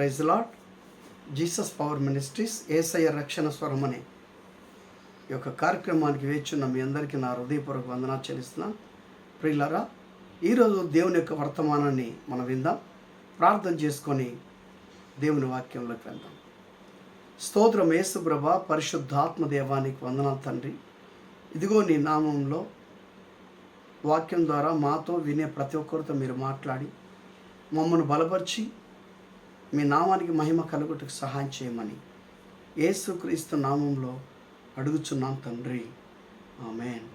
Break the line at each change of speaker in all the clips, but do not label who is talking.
Praise lord. Jesus power ministries Yesayya రక్షణ స్వరం అనే ఈ యొక్క కార్యక్రమానికి వేచున్న మీ అందరికీ నా హృదయపూర్వక వందనాలు చెల్లిస్తున్నాను. ప్రియులారా, ఈరోజు దేవుని యొక్క వర్తమానాన్ని మనం విందాం, ప్రార్థన చేసుకొని దేవుని వాక్యంలోకి వెళ్దాం. స్తోత్రం యేసు ప్రభా, పరిశుద్ధాత్మ దేవానికి వందనాలు తండ్రి. ఇదిగో నీ నామంలో వాక్యం ద్వారా మాతో వినే ప్రతి ఒక్కరితో మీరు మాట్లాడి మమ్మల్ని బలపరిచి మీ నామానికి మహిమ కలుగుటకు సహాయం చేయమని యేసుక్రీస్తు నామంలో అడుగుచున్నాం తండ్రి, ఆమేన్.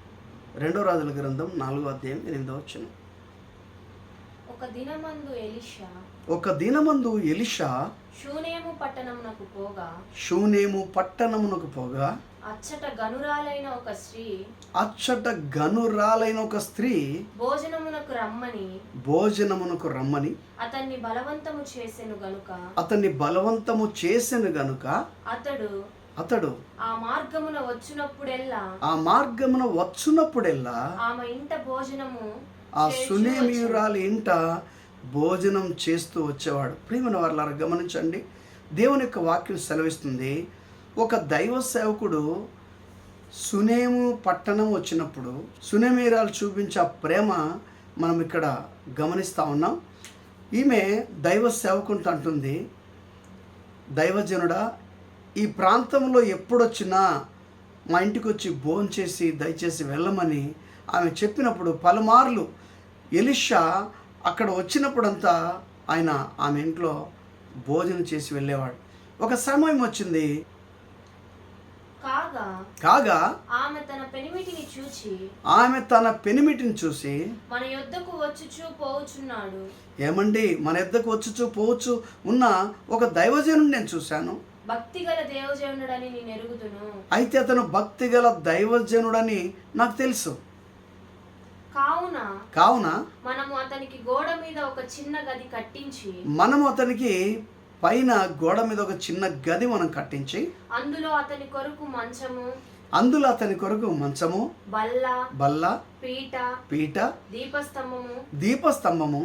2 రాజుల గ్రంథం 4వ అధ్యాయం 8వ వచనం. ఒక దినమందు ఎలీషా
షూనేము
పట్టణమునకు పోగా
అచ్చట గనురాలైన ఒక స్త్రీ
భోజనమునకు రమ్మని
అతన్ని
బలవంతము చేసెను గనుక అతడు
ఆ
మార్గమున వచ్చినప్పుడెల్లా
ఆమె ఇంట భోజనము
ఆ సునేమియురాలి ఇంట భోజనం చేస్తూ వచ్చేవాడు. ప్రియమైన వారలారా, గమనించండి, దేవుని యొక్క వాక్యం సెలవిస్తుంది, ఒక దైవ సేవకుడు సునేము పట్టణం వచ్చినప్పుడు సునేమియురాలు చూపించే ఆ ప్రేమ మనం ఇక్కడ గమనిస్తూ ఉన్నాం. ఈమె దైవ సేవకునితో అంటుంది, దైవజనుడా, ఈ ప్రాంతంలో ఎప్పుడొచ్చినా మా ఇంటికి వచ్చి భోజనం చేసి దయచేసి వెళ్ళమని ఆమె చెప్పినప్పుడు పలుమార్లు ఎలీషా అక్కడ వచ్చినప్పుడంతా ఆయన ఆమె ఇంట్లో భోజనం చేసి వెళ్ళేవాడు. ఒక సమయం వచ్చింది, కాగా
ఆమె
తన పెనిమిటిని చూసి
మన యొద్దకు వచ్చుచూ పోవచ్చున్నాడు.
ఏమండి, మన యొద్దకు వచ్చుచూ పోవచ్చు ఉన్న ఒక దైవజనుడు నేను చూశాను,
భక్తిగల దైవజనుడని నేను ఎరుగుదును.
అయితే అతను భక్తిగల దైవజనుడని నాకు తెలుసు.
కావున మనము అతనికి గోడ మీద ఒక చిన్న గది కట్టించి
అతనికి పైన గోడ మీద ఒక చిన్న గది మనం కట్టించి
అందులో అతని కొరకు మంచము బల్ల పీట దీపస్తంభము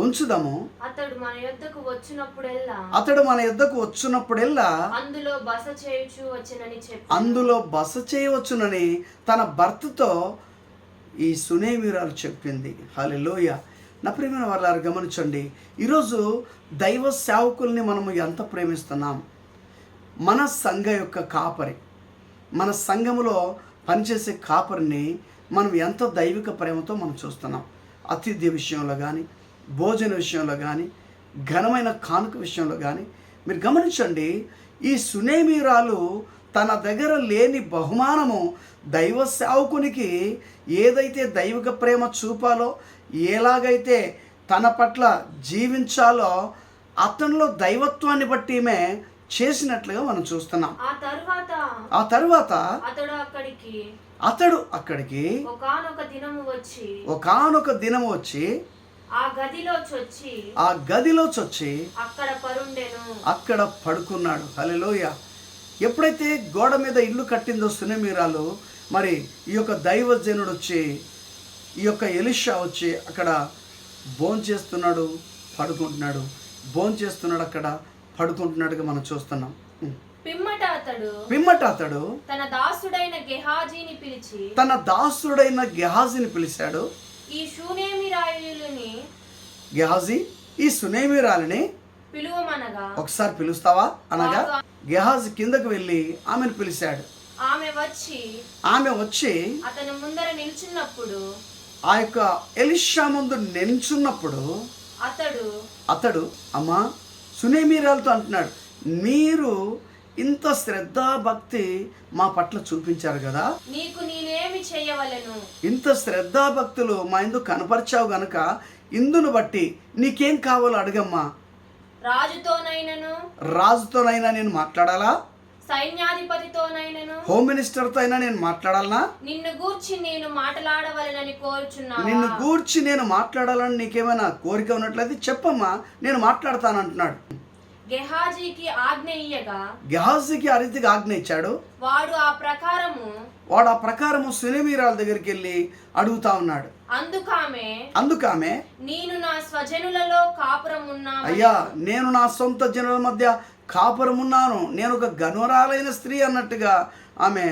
ఉంచుదము. అతడు మన యొద్దకు వచ్చినప్పుడెల్లా అందులో బస చేయవచ్చునని తన భర్తతో ఈ సునేమియురాలు చెప్పింది. హల్లెలూయా. నా ప్రియమైన వారలారా, గమనించండి, ఈరోజు దైవ సేవకుల్ని మనము ఎంత ప్రేమిస్తున్నాం. మన సంఘ యొక్క కాపరి, మన సంఘములో పనిచేసే కాపరిని మనం ఎంత దైవిక ప్రేమతో మనం చూస్తున్నాం. అతిథ్య విషయంలో కానీ, భోజన విషయంలో కానీ, ఘనమైన కానుక విషయంలో కానీ మీరు గమనించండి, ఈ సునేమియురాలు తన దగ్గర లేని బహుమానము దైవ సేవకునికి ఏదైతే దైవిక ప్రేమ చూపాలో, ఎలాగైతే తన పట్ల జీవించాలో అతనిలో దైవత్వాన్ని బట్టి ఈమె చేసినట్లుగా మనం చూస్తున్నాం. ఆ తర్వాత అతడు అక్కడికి ఒకానొక దినము వచ్చి ఆ
గదిలోచొచ్చి అక్కడ పడుకున్నాడు. హల్లెలూయా. ఎప్పుడైతే గోడ మీద ఇల్లు కట్టిందో సునేమియురాలు, మరి ఈ యొక్క దైవజనుడు వచ్చి, ఈ యొక్క ఎలీషా వచ్చి అక్కడ భోంచేస్తున్నాడు, పడుకుంటున్నాడు, అక్కడ పడుకుంటున్నాడుగా మనం చూస్తున్నాం. పిమ్మట అతడు
తన దాసుడైన
గెహాజీని పిలిచాడు. ఈ సునేమియురాలిని ఒకసారి పిలుస్తావా అనగా గెహాజీ కిందకు వెళ్ళి ఆమెను పిలిచాడు. ఆమె వచ్చి
అతని ముందర నిల్చున్నప్పుడు,
ఆ యొక్క ఎలీషా ముందు నిల్చున్నప్పుడు అతడు అమ్మా సునేమియురాలతో అంటున్నాడు, మీరు ఇంత శ్రద్ధ భక్తి మా పట్ల చూపించారు కదా,
నీకు నేనేమి చేయవలెను?
ఇంత శ్రద్ధ భక్తులు మా ఇందు కనపరిచావు గనుక ఇందును బట్టి నీకేం కావాలో అడగమ్మా. రాజుతోనైనా నేను మాట్లాడాలా,
సైన్యాధిపతితోనైనను,
హోమ్ మినిస్టర్తో అయినా నేను మాట్లాడాలనా?
నిన్ను గూర్చి నేను
మాట్లాడాలని నీకేమైనా కోరిక ఉన్నట్లయితే చెప్పమ్మా, నేను మాట్లాడతానంటున్నాడు.
గెహాజీకి
ఆ రీతిగా ఆజ్ఞ ఇచ్చాడు.
వాడు ఆ ప్రకారము
సునేమియురాల దగ్గరికి వెళ్ళి అడుగుతా ఉన్నాడు. అందుకామె
నేను నా స్వజనులలో కాపురం ఉన్నాను.
అయ్యా, నేను నా సొంత జనుల మధ్య కాపురం ఉన్నాను, నేను ఒక గనురాలైన స్త్రీ అన్నట్టుగా ఆమె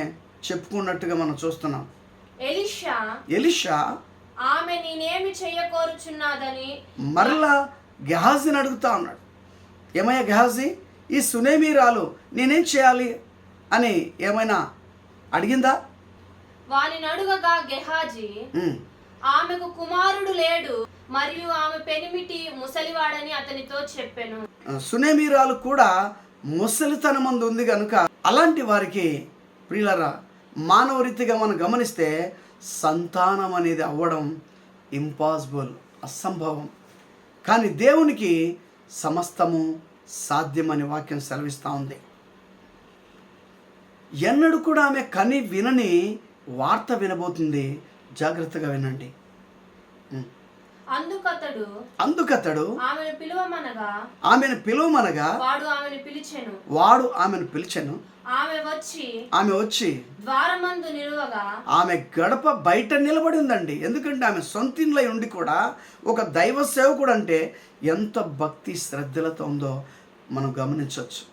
చెప్పుకున్నట్టుగా మనం చూస్తున్నాం. ఎలీషా
ఆమె నేనేమి చేయకోరుచున్నాదని
మరలా గెహాజీని అడుగుతా ఉన్నాడు. ఏమయ్యా గెహాజీ, ఈ సునేమీరాలు నేనేం చేయాలి అని ఏమైనా అడిగిందా?
వానిని అడుగగా గెహాజీ ఆమెకు కుమారుడు లేడు మరియు ఆమె పెనిమిటి ముసలివాడని అతనితో చెప్పెను.
సునేమీరాలు కూడా ముసలితనమందు ఉంది కనుక అలాంటి వారికి ప్రియులరా మానవ రీతిగా మనం గమనిస్తే సంతానం అనేది అవ్వడం ఇంపాసిబుల్, అసంభవం. కానీ దేవునికి సమస్తము సాధ్యమని వాక్యం సెలవిస్తూ ఉంది. ఎన్నడూ కూడా ఆమె కని వినని వార్త వినబోతుంది. జాగ్రత్తగా వినండి. అందుకతడు ఆమెను పిలువమనగా వాడు ఆమెను పిలిచెను. ఆమె వచ్చి
ద్వారమందు నిలువగా
ఆమె గడప బయట నిలబడి ఉందండి. ఎందుకంటే ఆమె సొంత ఇంట్లో ఉండి కూడా ఒక దైవ సేవకుడు అంటే ఎంత భక్తి శ్రద్ధలతో ఉందో మనం గమనించవచ్చు.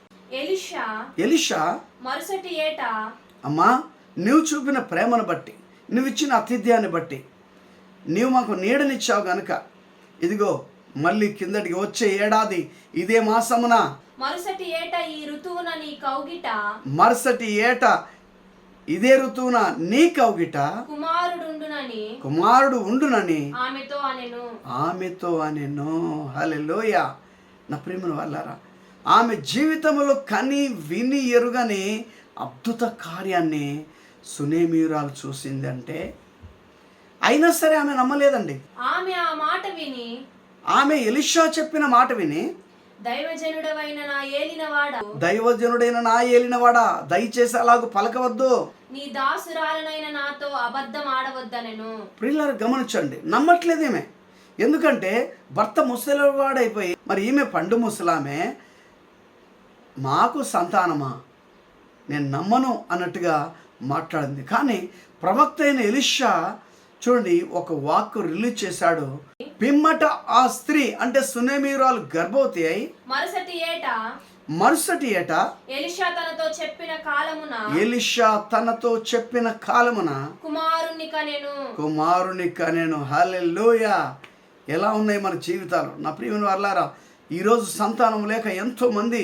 ఎలీషా
మరుసటి ఏటా
అమ్మా, నువ్వు చూపిన ప్రేమను బట్టి, నువ్వు ఇచ్చిన ఆతిథ్యాన్ని బట్టి, నీవు మాకు నీడనిచ్చావు గనుక ఇదిగో మళ్ళీ కిందటికి వచ్చే ఏడాది ఇదే మాసమున
మరుసటి ఏట
ఇదే ఋతువున నీ కౌగిట కుమారుడు ఉండునని ఆమెతో అనెను. హల్లెలూయా. నా ప్రియమైన వాళ్ళారా, ఆమె జీవితంలో కని విని ఎరుగని అద్భుత కార్యాన్ని సునేమీయురాలు చూసిందంటే అయినా సరే ఆమె నమ్మలేదండి. ఆమె ఎలీషా చెప్పిన మాట విని
దైవజనుడైన
నా ఏలినవాడా, దయచేసి అలాగూ పలకవద్దు,
నీ దాసురాలనైన నాతో అబద్ధం ఆడవద్దనెను.
ప్రియులారా గమనించండి, నమ్మట్లేదేమే. ఎందుకంటే భర్త ముసలివాడైపోయి మరి ఈమె పండు ముసలామే మాకు సంతానమా, నేను నమ్మను అన్నట్టుగా మాట్లాడింది. కానీ ప్రవక్త అయిన ఎలీషా చూడండి ఒక వాక్ రిలీజ్ చేశాడు. పిమ్మట ఆ స్త్రీ అంటే సునేమీయురాలు గర్భవతి అయి మరుసటి ఏట
ఎలీషా
తనతో చెప్పిన కాలమున కుమారుని కనెను. హల్లెలూయా. ఎలా ఉన్నాయి మన జీవితాలు నా ప్రియమైన వారలారా. ఈరోజు సంతానం లేక ఎంతో మంది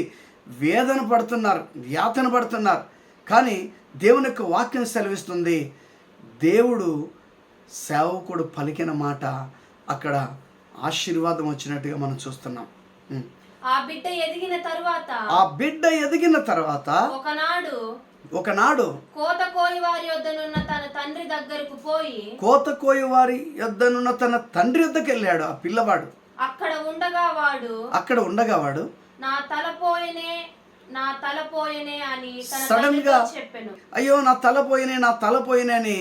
వేదన పడుతున్నారు, యాతన పడుతున్నారు. కానీ దేవుని యొక్క వాక్యం సెలవిస్తుంది, దేవుడు సేవకుడు పలికిన మాట అక్కడ ఆశీర్వాదం వచ్చినట్టుగా మనం చూస్తున్నాం.
ఆ బిడ్డ
ఎదిగిన తర్వాత ఒకనాడు
కోత కోయి వారి యొద్దనున్న
తన తండ్రి యొద్దకు వెళ్ళాడు ఆ పిల్లవాడు.
అక్కడ
ఉండగా వాడు
నా తలపోయనే అని
సడన్ గా చెప్పాను. అయ్యో నా తలపోయినే అని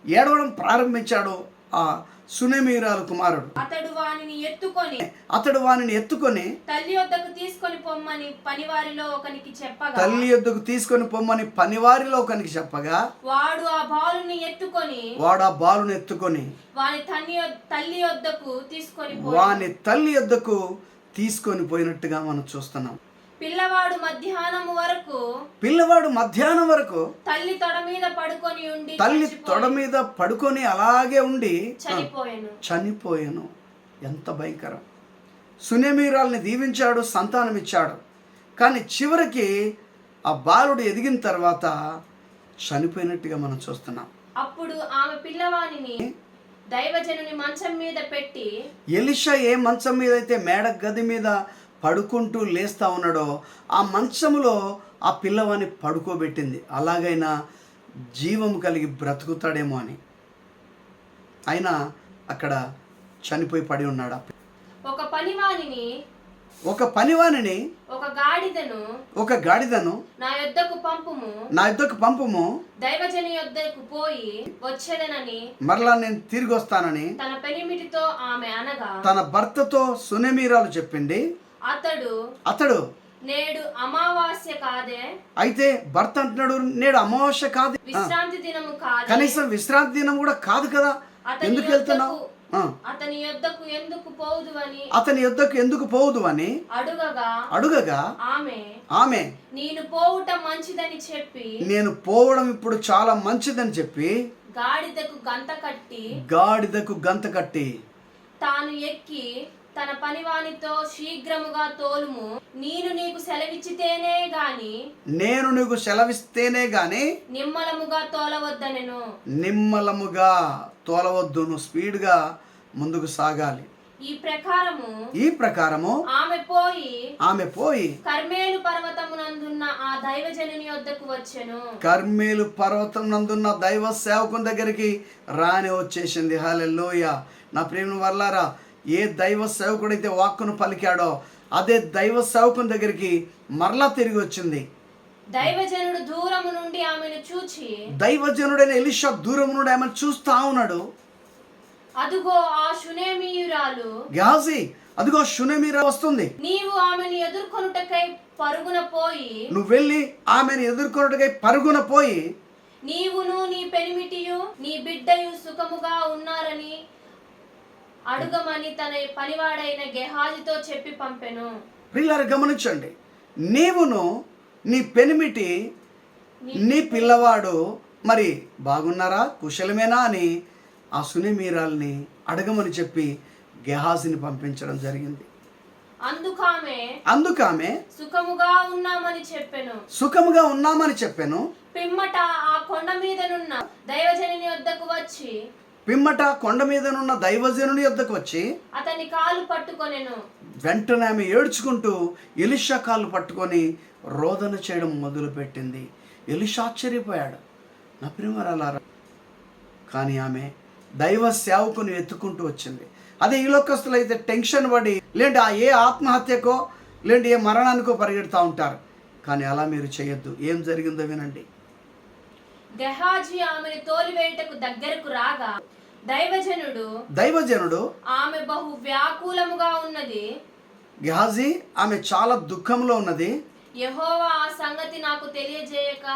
ఏడవడం ప్రారంభించాడు ఆ సునేమీయురాలు కుమారుడు.
అతడు వానిని ఎత్తుకొని
తల్లి యొద్దకు తీసుకొని పొమ్మని పనివారిలో ఒకనికి చెప్పగా
వాడు ఆ బాలుని ఎత్తుకొని వాని
తల్లి యొద్దకు తీసుకొని పోయినట్టుగా మనం చూస్తున్నాం.
పిల్లవాడు మధ్యాహ్నం వరకు
తల్లి తొడ మీద పడుకొని అలాగే ఉండి చనిపోయాను. ఎంత భయంకరం. సునేమీయురాల్ని దీవించాడు, సంతానం ఇచ్చాడు. కానీ చివరికి ఆ బాలుడు ఎదిగిన తర్వాత చనిపోయినట్టుగా మనం చూస్తున్నాం.
అప్పుడు ఆమె పిల్లవానిని దైవజనుని మంచం మీద పెట్టి
ఎలీషా ఏ మంచం మీద అయితే మేడ గది మీద పడుకుంటూ లేస్తా ఉన్నాడో ఆ మంచంలో ఆ పిల్లవాడిని పడుకోబెట్టింది. అలాగైనా జీవం కలిగి బ్రతుకుతాడేమో అని. అయినా అక్కడ చనిపోయి పడి ఉన్నాడు.
ఒక పనివానిని
ఒక గాడిదను
నా యొద్దకు పంపుము దైవజని యొద్దకు పోయి వచ్చేదనని
మరలా నేను తిరిగి వస్తానని
తన పెనిమిటితో ఆమె అనగా
తన భర్తతో సునేమీయురాలు చెప్పింది. అతడు
నేడు అమావాస్య కాదే,
అయితే భర్త అంటున్నాడు నేడు అమావాస్య కాదు,
విశ్రాంతి దినము కాదు,
కనీసం విశ్రాంతి దినం కూడా కాదు కదా, ఎందుకు వెళ్తున్నావు? ఆ,
అతని యొద్దకు ఎందుకు పోవుదువని
అతని యొద్దకు ఎందుకు పోవుదు అని అడుగగా ఆమె
నేను పోవుట మంచిదని చెప్పి
నేను పోవడం ఇప్పుడు చాలా మంచిదని చెప్పి గాడిదకు గంత కట్టి
తాను ఎక్కి తన పనివానితో శీఘ్రముగా తోలుము, నేను నీకు సెలవిస్తేనే గాని నిమ్మలముగా తోలవద్దు. నువ్వు స్పీడ్ గా ముందుకు సాగాలి. ఈ ప్రకారము ఆమె పోయి కర్మేలు పర్వతమునందున్న ఆ దైవజనుని యొద్దకు వచ్చెను. కర్మేలు పర్వతం నందున్న దైవ సేవకుని దగ్గరికి రాని వచ్చేసింది. హల్లెలూయా. నా ప్రియమైన వర్లారా, ఏ దైవ సేవకుడైతే వాక్కును పలికాడో అదే దైవ సేవకుని దగ్గరికి మరలా తిరిగి వచ్చింది. దైవజనుడు దూరము నుండి ఆమెను చూచి,
దైవజనుడైన ఎలీషా దూరం నుండి ఆమెను చూస్తా ఉన్నాడు.
అదుగో ఆ షునేమీయురాలు
గెహాజీ, అదిగో షునేమీరా వస్తుంది.
నీవు ఆమెను ఎదుర్కొనుటకై పరుగున పోయి,
నువ్వు వెళ్ళి ఆమెను ఎదుర్కొనుటకై పరుగున పోయి,
నీవును నీ పెనిమిటియు నీ బిడ్డయు సుఖముగా ఉన్నారని అడుగమని తన పనివాడైన గెహాజీతో చెప్పి పంపెను.
ప్రియులారా గమనించండి, నీవును నీ పెనిమిటి నీ పిల్లవాడు మరి బాగున్నారా, కుశలమేనా అని ఆ షునేమీరాల్ని అడగమని చెప్పి గెహాజీని పంపించడం జరిగింది. అందుకామె
సుఖముగా
ఉన్నామని చెప్పాను.
పిమ్మట ఆ కొండ మీదనున్న దైవజనుని వద్దకు వచ్చి అతని కాలు పట్టుకొనెను.
వెంటనే ఆమె ఏడ్చుకుంటూ ఎలీషా కాళ్ళు పట్టుకొని రోదన చేయడం మొదలు పెట్టింది. ఎలీషా ఆశ్చర్యపోయాడు. నా ప్రియమరాలారా, కానీ ఆమె దైవ సేవకుని ఎత్తుకుంటూ వచ్చింది. అదే ఈ లోకస్తులు అయితే టెన్షన్ పడి లేదంటే ఏ ఆత్మహత్యకో లేదంటే ఏ మరణానికో పరిగెడుతూ ఉంటారు. కానీ అలా మీరు చేయొద్దు. ఏం జరిగిందో వినండి.
గెహాజీ ఆమెను తోలివేయుటకు దగ్గరకు రాగా
దైవజనుడు
ఆమె బహు వ్యాకులముగా ఉన్నది,
గెహాజీ ఆమె చాలా దుఃఖంలో ఉన్నది,
యెహోవా ఆ సంగతి నాకు తెలియజేయక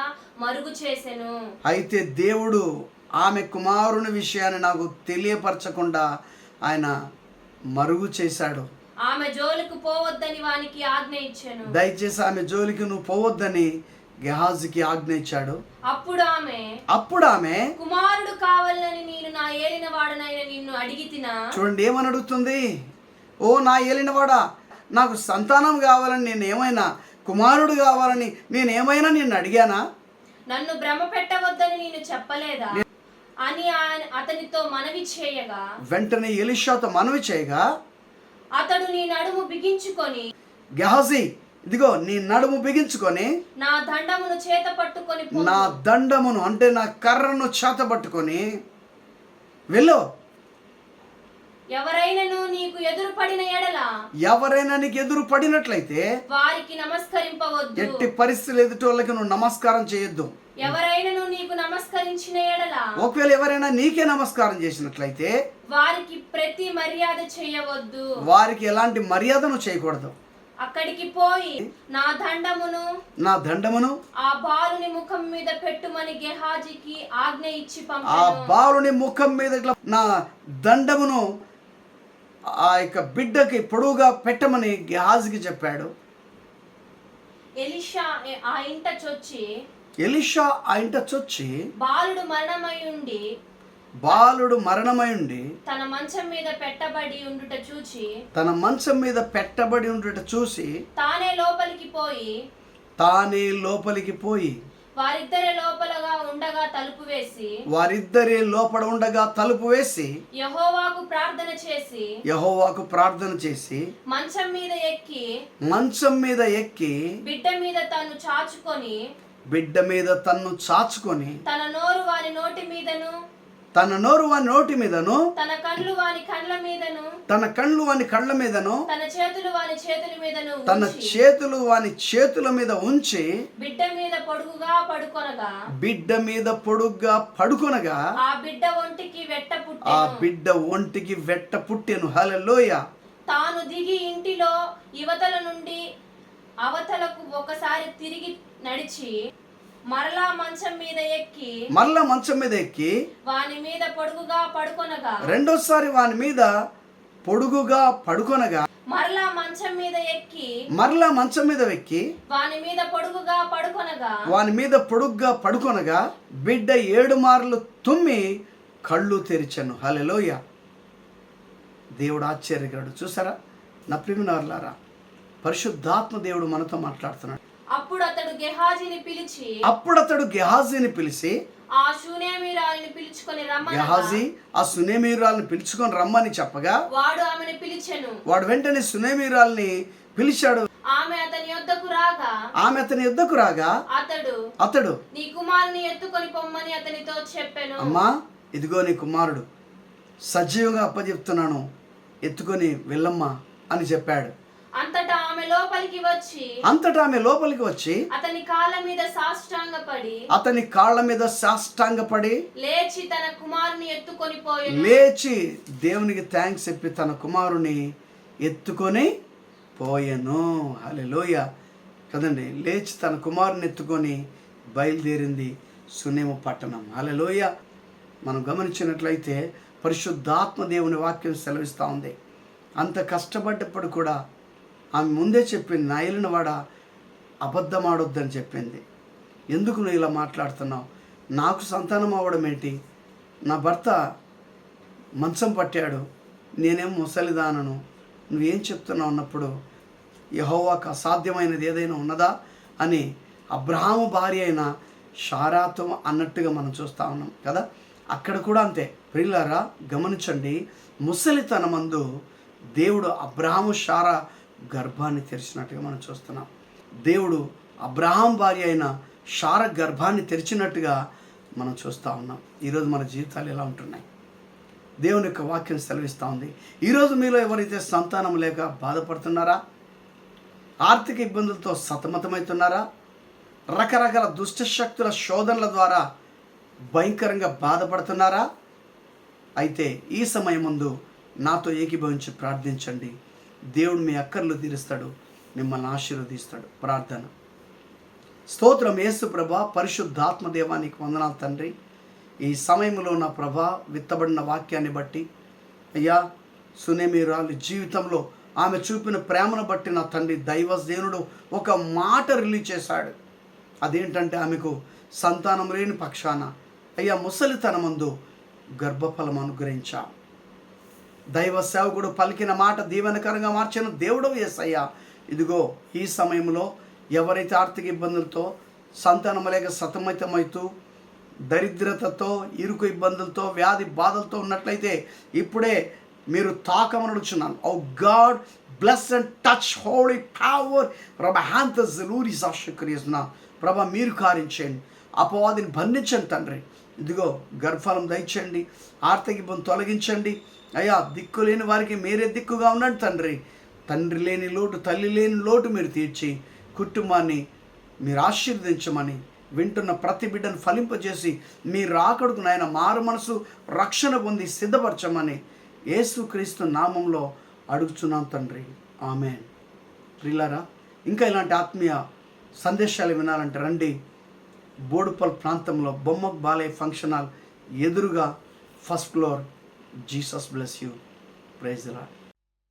మరుగు చేసెను.
అయితే దేవుడు ఆమె కుమారుని విషయాన్ని నాకు తెలియపరచకుండా ఆయన మరుగు చేశాడు.
ఆమె జోలికి పోవద్దని వానికి ఆజ్ఞ ఇచ్చెను.
దయచేసి ఆమె జోలికి నువ్వు పోవద్దని గెహాజీకి ఆజ్ఞ ఇచ్చాడు.
అప్పుడు ఆమె కుమారుడు కావాలని నేను నా ఏలినవాడనైన నిన్ను అడిగితినా.
చూడండి ఏమని అడుగుతుంది. ఓ నా ఏలినవాడా, నాకు సంతానం కావాలని నేను ఏమైనా, కుమారుడు కావాలని నేను ఏమైనా నిన్ను అడిగానా?
నన్ను భ్రమ పెట్టవద్దని నేను చెప్పలేదా అని అతనితో మనవి చేయగా,
వెంటనే ఎలీషాతో మనవి చేయగా
అతడు నీ నడుము బిగించుకొని,
గెహాజీ ఇదిగో నీ నడుము బిగించుకొని
నా దండమును చేత పట్టుకొని,
నా దండమును అంటే నా కర్రను చేత పట్టుకొని వెళ్ళు.
ఎవరైనా నీకు ఎదురు
పడినట్లయితే
వారికి నమస్కరింపవద్దు.
ఎట్టి పరిస్థితులు ఎదుటి వాళ్ళకి నువ్వు నమస్కారం చేయొద్దు.
ఎవరైనా నీకు నమస్కరించిన ఎడల,
ఒకవేళ ఎవరైనా నీకే నమస్కారం చేసినట్లయితే
వారికి ప్రతి మర్యాద చేయవద్దు.
వారికి ఎలాంటి మర్యాదను చేయకూడదు.
అక్కడికి పోయి నా దండమును ఆ బాలుని ముఖం మీద పెట్టుమని గెహాజీకి ఆజ్ఞ ఇచ్చి పంపెను.
ఆ బాలుని ముఖం మీద నా దండమును ఆ యొక్క బిడ్డకి పొడువుగా పెట్టమని గెహాజీకి చెప్పాడు.
ఎలీషా ఆ ఇంట చొచ్చి బాలుడు మరణమై ఉండి తన మంచం మీద పెట్టబడి ఉండుట చూసి తానే లోపలికి పోయి వారిద్దరి లోపల ఉండగా తలుపు వేసి యెహోవాకు ప్రార్థన చేసి మంచం మీద ఎక్కి బిడ్డ మీద తన్ను చాచుకొని తన నోరు వాని నోటి మీదను తన కళ్ళు వాని కళ్ళ మీదను తన చేతులు వాని చేతుల మీద ఉంచి బిడ్డ మీద పొడుగ్గా పడుకొనగా ఆ బిడ్డ ఒంటికి వెట్ట పుట్టెను. హల్లెలూయా. తాను దిగి ఇంటిలో ఇవతల నుండి అవతలకు ఒకసారి తిరిగి నడిచి మరలా మంచం మీద ఎక్కి వాని మీద పొడుగుగా పడుకొనగా,
రెండోసారి వాని మీద పొడుగుగా పడుకొనగా,
మరలా మంచం మీద ఎక్కి వాని మీద పొడుగుగా పడుకొనగా
బిడ్డ 7 మార్లు తుమ్మి కళ్ళు తెరిచెను. హల్లెలూయా. దేవుడు ఆశ్చర్యకరుడు. చూసారా నా ప్రియమైనవారులారా, పరిశుద్ధాత్మ దేవుడు మనతో మాట్లాడుతున్నాడు.
అప్పుడు అతడు
గెహాజీని పిలిచి
ఆ షూనేమీరాలిని పిలుచుకొని రమ్మని,
గెహాజీ ఆ సునేమీరాల్ని పిలుచుకొని రమ్మని చెప్పగా
వాడు ఆమెను పిలిచెను.
వాడు వెంటనే సునేమీరాల్ని పిలిచాడు.
ఆమె అతని యొద్దకు రాగా అతడు నీ కుమారుని ఎత్తుకొని పొమ్మని అతనితో చెప్పెను.
అమ్మా, ఇదిగో నీ కుమారుడు, సజీవంగా అప్పచెప్తున్నాను, ఎత్తుకొని వెళ్ళమ్మా అని చెప్పాడు.
అంతటా ఆమె లోపలికి వచ్చి
అతని కాళ్ళ మీద సాష్టాంగపడి
లేచి తన కుమారుని ఎత్తుకొని పోయెను.
లేచి దేవునికి థ్యాంక్స్ చెప్పి తన కుమారుని ఎత్తుకొని పోయెను. హల్లెలూయా కదండి. లేచి తన కుమారుని ఎత్తుకొని బయలుదేరింది సునేమ పట్టణం. హల్లెలూయా. మనం గమనించినట్లయితే పరిశుద్ధాత్మ దేవుని వాక్యం సెలవిస్తూ ఉంది. అంత కష్టపడ్డప్పుడు కూడా ఆమె ముందే చెప్పింది, నా ఏలిన వాడ అబద్ధం ఆడొద్దని చెప్పింది. ఎందుకు నువ్వు ఇలా మాట్లాడుతున్నావు? నాకు సంతానం అవ్వడం ఏంటి? నా భర్త మంచం పట్టాడు, నేనేం ముసలిదానను, నువ్వేం చెప్తున్నావు అన్నప్పుడు, యెహోవాకు అసాధ్యమైనది ఏదైనా ఉన్నదా అని అబ్రహాము భార్య అయిన శారాతో అన్నట్టుగా మనం చూస్తూ ఉన్నాం కదా. అక్కడ కూడా అంతే. ప్రియులారా గమనించండి, ముసలితనమందు దేవుడు అబ్రహాము శారా గర్భాన్ని తెరిచినట్టుగా మనం చూస్తున్నాం. దేవుడు అబ్రహాం భార్య అయిన శారా గర్భాన్ని తెరిచినట్టుగా మనం చూస్తూ ఉన్నాం. ఈరోజు మన జీవితాలు ఎలా ఉంటున్నాయి? దేవుని యొక్క వాక్యం సెలవిస్తూ ఉంది. ఈరోజు మీలో ఎవరైతే సంతానం లేక బాధపడుతున్నారా, ఆర్థిక ఇబ్బందులతో సతమతమవుతున్నారా, రకరకాల దుష్టశక్తుల శోధనల ద్వారా భయంకరంగా బాధపడుతున్నారా, అయితే ఈ సమయం ముందు నాతో ఏకీభవించి ప్రార్థించండి. దేవుడు మీ అక్కర్లు తీరుస్తాడు, మిమ్మల్ని ఆశీర్వదిస్తాడు. ప్రార్థన. స్తోత్రం యేసు ప్రభా, పరిశుద్ధాత్మ దేవానికి వందనాలు తండ్రి. ఈ సమయంలో నా ప్రభా విత్తబడిన వాక్యాన్ని బట్టి అయ్యా, సునేమీరాలు జీవితంలో ఆమె చూపిన ప్రేమను బట్టి నా తండ్రి దైవజనుడు ఒక మాట రిలీజ్ చేశాడు. అదేంటంటే ఆమెకు సంతానం లేని పక్షాన అయ్యా ముసలితనమందు గర్భఫలం అనుగ్రహించా. దైవ సేవకుడు పలికిన మాట దీవెనకరంగా మార్చిన దేవుడు యేసయ్యా. ఇదిగో ఈ సమయంలో ఎవరైతే ఆర్థిక ఇబ్బందులతో, సంతానం లేక సతమతమవుతూ, దరిద్రతతో, ఇరుకు ఇబ్బందులతో, వ్యాధి బాధలతో ఉన్నట్లయితే ఇప్పుడే మీరు తాకమని అడుగుచున్నాను. Oh God bless and touch holy power ప్రభా, మీరు కార్యించండి, అపవాదిని బంధించండి తండ్రి. ఇదిగో గర్భఫలం దయచండి, ఆర్థిక ఇబ్బంది తొలగించండి అయ్యా. దిక్కు లేని వారికి మీరే దిక్కుగా ఉండండి తండ్రి. తండ్రి లేని లోటు, తల్లి లేని లోటు మీరు తీర్చి కుటుంబాన్ని మీరు ఆశీర్వదించమని, వింటున్న ప్రతి బిడ్డను ఫలింపజేసి మీ రాకడకు నాయన మారు మనసు రక్షణ పొంది సిద్ధపరచమని యేసుక్రీస్తు నామంలో అడుగుచున్నాం తండ్రి. ఆమేన్. ప్రియులారా, ఇంకా ఇలాంటి ఆత్మీయ సందేశాలు వినాలంటే రండి. బోడుపల్ ప్రాంతంలో బొమ్మక్ బాలయ్య ఫంక్షన్ హాల్ ఎదురుగా 1st floor. Jesus bless you. Praise the lord.